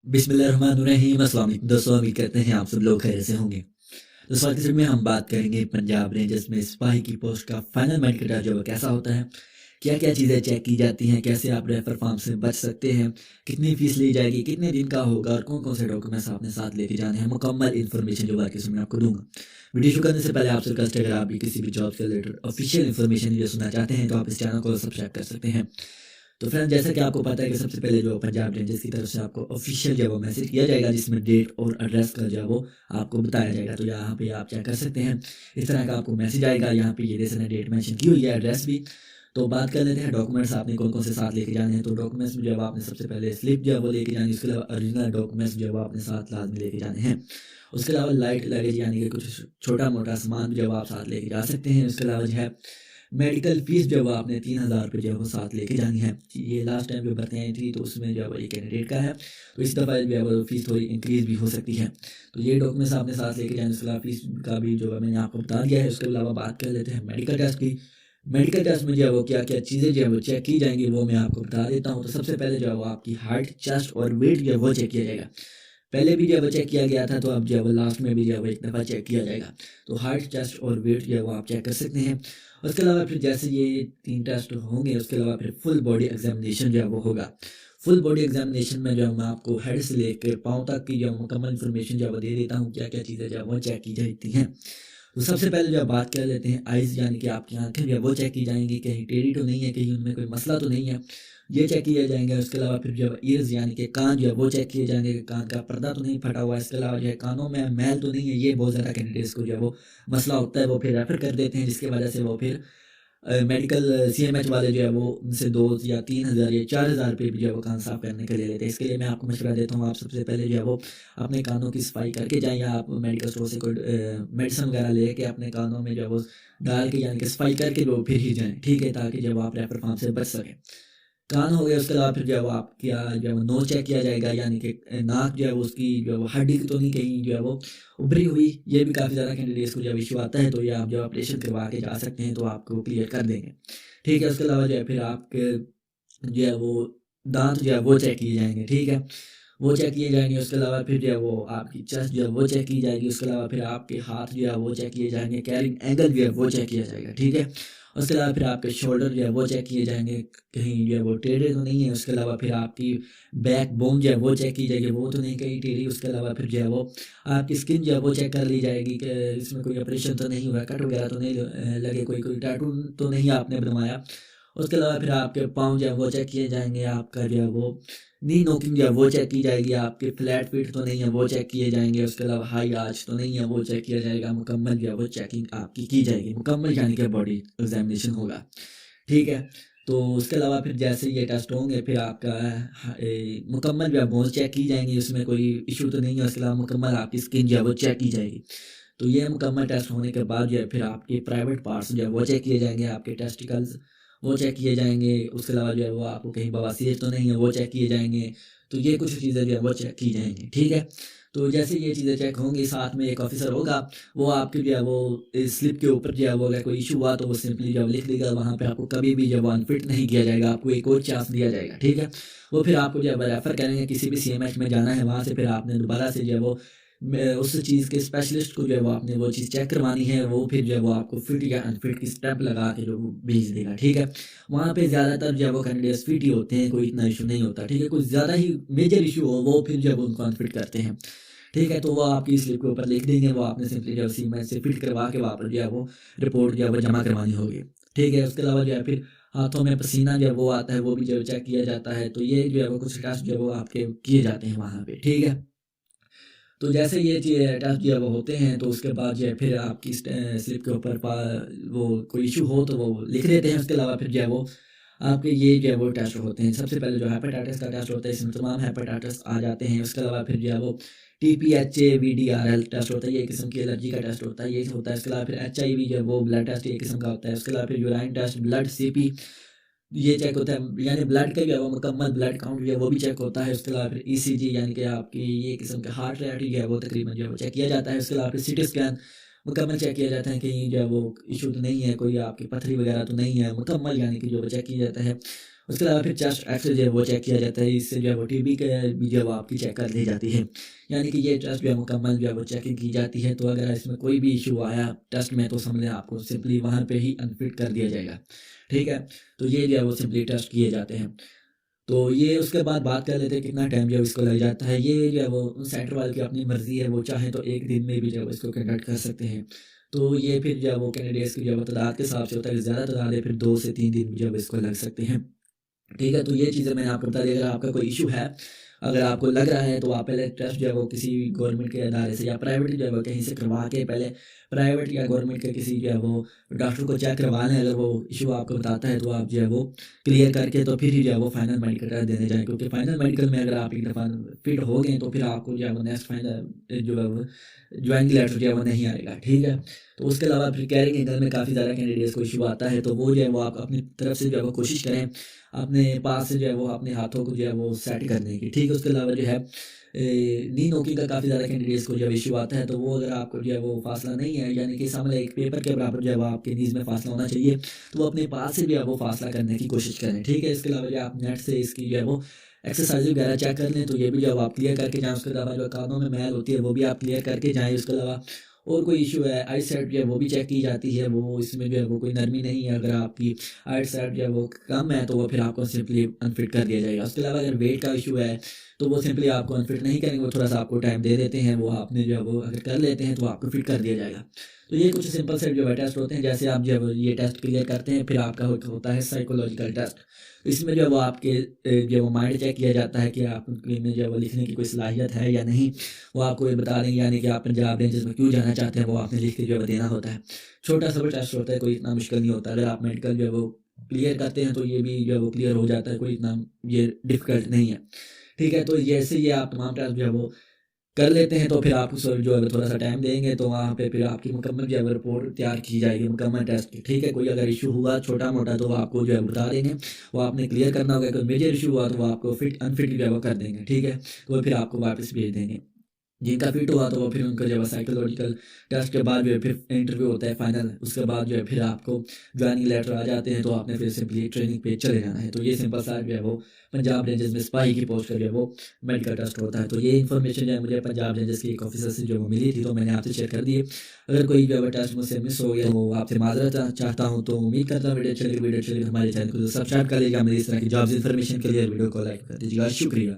बिस्मिल्लाहिर्रहमानिर्रहीम। अस्सलाम वालेकुम दोस्तों, उम्मीद करते हैं आप सब लोग खैरियत से होंगे। दोस्तों आज की वीडियो में हम बात करेंगे पंजाब रेंजर्स में सिपाही की पोस्ट का फाइनल मेडिकल टेस्ट जो है कैसा होता है, क्या क्या चीज़ें चेक की जाती हैं, कैसे आप रेफर फॉर्म से बच सकते हैं, कितनी फीस ली जाएगी, कितने दिन का होगा और कौन कौन से डॉक्यूमेंट्स आपने साथ लेके जाने हैं। मुकम्मल इन्फॉर्मेशन जो बाकी मैं आपको दूंगा। वीडियो शुरू करने से पहले आपसे रिक्वेस्ट है, अगर आप भी किसी भी जॉब से रिलेटेड ऑफिशियल इन्फॉर्मेशन जो सुनना चाहते हैं तो आप इस चैनल को सब्सक्राइब कर सकते हैं। तो फ्रेंड, जैसा कि आपको पता है कि सबसे पहले जो पंजाब रेंजर्स की तरफ से आपको ऑफिशियल जो है वो मैसेज किया जाएगा, जिसमें डेट और एड्रेस का जो है वो आपको बताया जाएगा। तो यहाँ पे आप चेक कर सकते हैं, इस तरह का आपको मैसेज आएगा। यहाँ पे ये जैसे डेट मेंशन की हुई है, एड्रेस भी। तो बात कर लेते हैं डॉक्यूमेंट्स आपने कौन कौन से साथ लेके जाने हैं। तो डॉक्यूमेंट्स में जो है आपने सबसे पहले स्लिप जो है वो लेके जानी है। उसके अलावा ओरिजिनल डॉक्यूमेंट्स जो है आपने साथ लाजमी लेके जाने हैं। उसके अलावा लाइट लगेज यानी कि कुछ छोटा मोटा सामान भी जो आप साथ लेके जा सकते हैं। उसके अलावा जो है मेडिकल फीस जो है आपने 3,000 रुपये जो है वो साथ लेके जानी है। ये लास्ट टाइम जो भर्ती आई थी तो उसमें जो है वो ये कैंडिडेट का है, तो इस दफ़ा जो है वो फीस थोड़ी इंक्रीज़ भी हो सकती है। तो ये डॉक्यूमेंट्स आपने साथ लेके जाने। उसके अलावा फीस का भी जो है मैंने आपको बता दिया है। उसके अलावा बात कर लेते हैं मेडिकल टेस्ट की। मेडिकल टेस्ट में जो है वो क्या क्या चीज़ें जो है वो चेक की जाएंगी वो मैं आपको बता देता हूँ। तो सबसे पहले जो है वो आपकी हाइट, चेस्ट और वेट जो है वो चेक किया जाएगा। पहले भी जो है वो चेक किया गया था, तो अब जो है वो लास्ट में भी जो है वो एक दफ़ा चेक किया जाएगा। तो हाइट, चेस्ट और वेट जो है वो आप चेक कर सकते हैं। उसके अलावा फिर जैसे ये 3 टेस्ट होंगे, उसके अलावा फिर फुल बॉडी एग्जामिनेशन जो है वो होगा। फुल बॉडी एग्जामिनेशन में जो है मैं आपको हेड से लेकर पाँव तक की जो मुकम्मल इन्फॉर्मेशन जो है वो दे देता हूँ, क्या क्या चीज़ें जो है वो चेक की जाती हैं। तो सबसे पहले जो बात कर लेते हैं आइज़, यानी कि आपकी आंखें जो है वो चेक की जाएंगी, कहीं टेढ़ी तो नहीं है, कहीं उनमें कोई मसला तो नहीं है, ये चेक किया जाएंगे। उसके अलावा फिर जो ईयर्स यानी कि कान जो है वो चेक किए जाएंगे कि कान का पर्दा तो नहीं फटा हुआ है। इसके अलावा जो है कानों में मैल तो नहीं है। ये बहुत ज़्यादा कैंडिडेट्स को जो है वो मसला होता है, वो फिर रेफर कर देते हैं, जिसकी वजह से वो फिर मेडिकल सीएमएच वाले जो है वो उनसे 2 या 3 हज़ार या 4 हज़ार रुपये भी जो है वो कान साफ करने के लिए लेते हैं। इसके लिए मैं आपको मशवरा देता हूँ, आप सबसे पहले जो है वो अपने कानों की सफाई करके जाएँ, या आप मेडिकल स्टोर से कोई मेडिसिन वगैरह लेके अपने कानों में जो है वो डाल के यानी कि सफाई करके जो फिर ही जाएँ, ठीक है, ताकि जब आप रेफर फॉर्म से बच सकें। कान हो गया। उसके अलावा फिर जो है वो आपका जो है वो नोज़ चेक किया जाएगा, यानी कि नाक जो है वो उसकी जो है वो हड्डी तो नहीं कहीं जो है वो उभरी हुई। ये भी काफ़ी ज़्यादा कैंडिडेट्स को जब इशू आता है, तो ये आप जो ऑपरेशन करवा के जा सकते हैं, तो आपको क्लियर कर देंगे, ठीक है। उसके अलावा जो है फिर आपके जो है वो दांत जो है वो चेक किए जाएंगे, ठीक है, वो चेक किए जाएंगे। उसके अलावा फिर जो है वो आपकी चेस्ट जो है वो चेक की जाएगी। उसके अलावा फिर आपके हाथ जो है वो चेक किए जाएंगे, कैरिंग एंगल जो है वो चेक किया जाएगा, ठीक है। उसके अलावा फिर आपके शोल्डर जो है वो चेक किए जाएंगे, कहीं जो है वो टेढ़े तो नहीं है। उसके अलावा फिर आपकी बैक बोन जो है वो चेक की जाएगी, वो तो नहीं कहीं टेढ़ी। उसके अलावा फिर जो है वो आपकी स्किन जो है वो चेक कर ली जाएगी कि इसमें कोई ऑपरेशन तो नहीं हुआ, कट वगैरह तो नहीं लगे, कोई कोई टैटू तो नहीं आपने बनवाया। उसके अलावा फिर आपके पाँव जो है वो चेक किए जाएंगे, आपका जो है वो नी नोकिंग जो है वो चेक की जाएगी, आपके फ्लैट फीट तो नहीं है वो चेक किए जाएंगे। उसके अलावा हाई आर्च तो नहीं है वो चेक किया जाएगा। मुकम्मल जो है वो चेकिंग आपकी की जाएगी, मुकम्मल यानी कि बॉडी एग्जामिनेशन होगा, ठीक है। तो उसके अलावा फिर जैसे ये टेस्ट होंगे, फिर आपका मुकम्मल जो है बोन्स चेक की जाएंगी, उसमें कोई इशू तो नहीं है। उसके अलावा मुकम्मल आपकी स्किन जो है वो चेक की जाएगी। तो ये मुकम्मल टेस्ट होने के बाद जो है फिर आपके प्राइवेट पार्ट्स जो है वो चेक किए जाएंगे, आपके टेस्टिकल्स वो चेक किए जाएंगे। उसके अलावा जो है वो आपको कहीं बवासीर तो नहीं है वो चेक किए जाएंगे। तो ये कुछ चीज़ें जो है वो चेक की जाएंगी, ठीक है। तो जैसे ये चीज़ें चेक होंगी, साथ में एक ऑफिसर होगा, वो आपके जो है वो इस स्लिप के ऊपर जो है वो अगर कोई इशू हुआ तो वो सिंपली जब लिख देगा, वहाँ पे आपको कभी भी जब अनफिट नहीं किया जाएगा, आपको एक और चांस दिया जाएगा, ठीक है। वो फिर आपको जो है रेफर करेंगे, किसी भी सीएमएच में जाना है, वहाँ से फिर आपने दोबारा से जो है वो उस चीज़ के स्पेशलिस्ट को जो है वो आपने वो चीज़ चेक करवानी है। वो फिर जो है वो आपको फिट या अनफिट की स्टेप लगा के जो वो भेज देगा, ठीक है। वहाँ पे ज़्यादातर जो है वो कैंडिडेट्स फिट ही होते हैं, कोई इतना इशू नहीं होता, ठीक है। कुछ ज़्यादा ही मेजर इशू हो वो फिर जो है वो उनको अनफिट करते हैं, ठीक है। तो वो आपकी स्लिप के ऊपर लिख देंगे, वो आपने सिंपली जो है सीमेंट से फिट करवा के वापस जो है वो रिपोर्ट जो है वो जमा करवानी होगी, ठीक है। उसके अलावा जो है फिर हाथों में पसीना जो है वो आता है, वो भी जो है चेक किया जाता है। तो ये जो है वो कुछ टेस्ट जो है वो आपके किए जाते हैं वहाँ पे, ठीक है। तो जैसे ये टेस्ट जो है वो होते हैं, तो उसके बाद जो है फिर आपकी स्लिप के ऊपर वो कोई इशू हो तो वो लिख देते हैं। उसके अलावा फिर जो है वो आपके ये जो है वो टेस्ट होते हैं। सबसे पहले जो हेपेटाइटिस का टेस्ट होता है, इसमें तमाम हेपेटाइटिस आ जाते हैं। उसके अलावा फिर जो है वो TPHA-VDRL टेस्ट होता है, ये किस्म की एलर्जी का टेस्ट होता है, ये होता है। उसके अलावा फिर HIV जो है वो ब्लड टेस्ट ये किस्म का होता है। उसके अलावा फिर यूराइन टेस्ट, ब्लड CP ये चेक होता है, यानी ब्लड का जो है वो मुकम्मल ब्लड काउंट जो है वो भी चेक होता है। उसके अलावा फिर ECG यानी कि आपकी ये किस्म का हार्ट रेट जो है वो तकरीबन जो है वो चेक किया जाता है। उसके अलावा फिर CT स्कैन मुकम्मल चेक किया जाता है, कहीं जो है वो इशू तो नहीं है, कोई आपकी पथरी वगैरह तो नहीं है, मुकम्मल यानी कि जो वो चेक किया जाता है। उसके अलावा फिर चेस्ट एक्सरे जो है वो चेक किया जाता है, इससे जो है वो टीबी का भी जो है वो आपकी चेक कर ली जाती है। यानी कि ये टेस्ट जो है मुकम्मल जो है वो चेकिंग की जाती है। तो अगर इसमें कोई भी इशू आया टेस्ट में तो समझ लें आपको सिंपली वहाँ पे ही अनफिट कर दिया जाएगा, ठीक है। तो ये जो है वो सिंपली टेस्ट किए जाते हैं। तो ये उसके बाद बात कर लेते हैं कितना टाइम जो है इसको लग जाता है। ये जो है वो सेंटर वाले की अपनी मर्ज़ी है, वो चाहें तो एक दिन में भी जो है इसको कंडक्ट कर सकते हैं। तो ये फिर जो है वो कैंडिडेट्स की जो है तादाद के हिसाब से होता है, ज़्यादा तादाद है फिर 2 से 3 दिन जो है इसको लग सकते हैं, ठीक है। तो ये चीज़ें मैंने आपको बता दी। अगर आपका कोई इशू है, अगर आपको लग रहा है तो आप पहले टेस्ट जो है वो किसी गवर्नमेंट के अदारे से या प्राइवेट जो है वो कहीं से करवा के पहले प्राइवेट या गवर्नमेंट के किसी जो है वो डॉक्टर को चेक करवा लें। अगर वो इशू आपको बताता है तो आप जो है वो क्लियर करके तो फिर ही जो है वो फाइनल मेडिकल टेस्ट देने जाएँ, क्योंकि फाइनल मेडिकल में अगर आप एक दफ़ा फिट हो गए तो फिर आपको जो है वो नेक्स्ट फाइनल जो है वो ज्वाइनिंग लेटर जो है वो नहीं आएगा, ठीक है। तो उसके अलावा फिर कैरिंग एंगल में काफ़ी ज़्यादा कैंडिडेट्स को इशू आता है, तो वो जो है वो आप अपनी तरफ से जो है वो कोशिश करें अपने पास से जो है वो अपने हाथों को जो है वो सेट करने की, ठीक है। उसके अलावा जो है नी नोकिंग का काफ़ी ज़्यादा कैंडिडेट्स को जब इशू आता है, तो वो अगर आपको जो है वो फासला नहीं है, यानी कि सामने एक पेपर के बराबर जो है वो आपके नीज़ में फासला होना चाहिए, तो वो अपने पास से जो है वो फासला करने की कोशिश करें, ठीक है। इसके अलावा जो आप नेट से इसकी जो है वो एक्सरसाइज वगैरह चेक कर लें, तो ये भी जो आप क्लियर करके जाएँ। उसके अलावा जो कानों में मैल होती है वो भी आप क्लियर करके जाएँ। उसके अलावा और कोई इशू है, आई साइट जो है वो भी चेक की जाती है, वो इसमें जो है वो कोई नरमी नहीं है। अगर आपकी आई साइट जो है वो कम है तो वो फिर आपको सिंपली अनफिट कर दिया जाएगा। उसके अलावा अगर वेट का इशू है तो वो सिंपली आपको अनफिट नहीं करेंगे, वो थोड़ा सा आपको टाइम दे देते हैं, वो आपने जो है वो अगर कर लेते हैं तो आपको फिट कर दिया जाएगा। तो ये कुछ सिंपल से जो है टेस्ट होते हैं। जैसे आप जो है वो ये टेस्ट क्लियर करते हैं, फिर आपका होता है साइकोलॉजिकल टेस्ट। इसमें जो है वो आपके जो है वो माइंड चेक किया जाता है कि आप में जो है वो लिखने की कोई सलाहियत है या नहीं। वो आपको ये बता देंगे, यानी कि आप पंजाब रेंजेस में क्यों जाना चाहते हैं वो आपने लिख के जो है वो देना होता है। छोटा सा टेस्ट होता है, कोई इतना मुश्किल नहीं होता। अगर आप मेडिकल जो है वो क्लियर करते हैं तो ये भी जो है वो क्लियर हो जाता है, कोई इतना ये डिफ़िकल्ट नहीं है, ठीक है। तो जैसे ये आप तमाम टेस्ट जो है वो कर लेते हैं तो फिर आप उस जो है थोड़ा सा टाइम देंगे तो वहाँ पे फिर आपकी मुकम्मल जो है रिपोर्ट तैयार की जाएगी मुकम्मल टेस्ट की, ठीक है। कोई अगर इशू हुआ छोटा मोटा तो वो आपको जो है बता देंगे, वो आपने क्लियर करना होगा। कोई मेजर इशू हुआ तो वो आपको फिट अनफिट जो है वो कर देंगे, ठीक है। तो वो फिर आपको वापस भेज देंगे। जिनका फिट हुआ तो वो फिर उनका जो है साइकोलॉजिकल टेस्ट के बाद जो है फिर इंटरव्यू होता है फाइनल। उसके बाद जो है फिर आपको ज्वाइनिंग लेटर आ जाते हैं, तो आपने फिर सिंपली ट्रेनिंग पे चले जाना है। तो ये सिंपल सा जो है वो पंजाब रेंजेस में सिपाही की पोस्ट का जो है वो मेडिकल टेस्ट होता है। तो ये इन्फॉर्मेशन जो है मुझे पंजाब रेंजेस के एक ऑफिसर से जो वो मिली थी, तो मैंने आपसे शेयर कर दी है। अगर कोई जो है टेस्ट मुझसे मिस हो गया तो आपसे माजरत चाहता हूँ। तो उम्मीद करता हूँ वीडियो चलेगी हमारे चैनल को सब्सक्राइब कर लीजिएगा। मेरी इस तरह की जॉब्स इन्फॉर्मेशन के लिए वीडियो को लाइक कर दीजिएगा। शुक्रिया।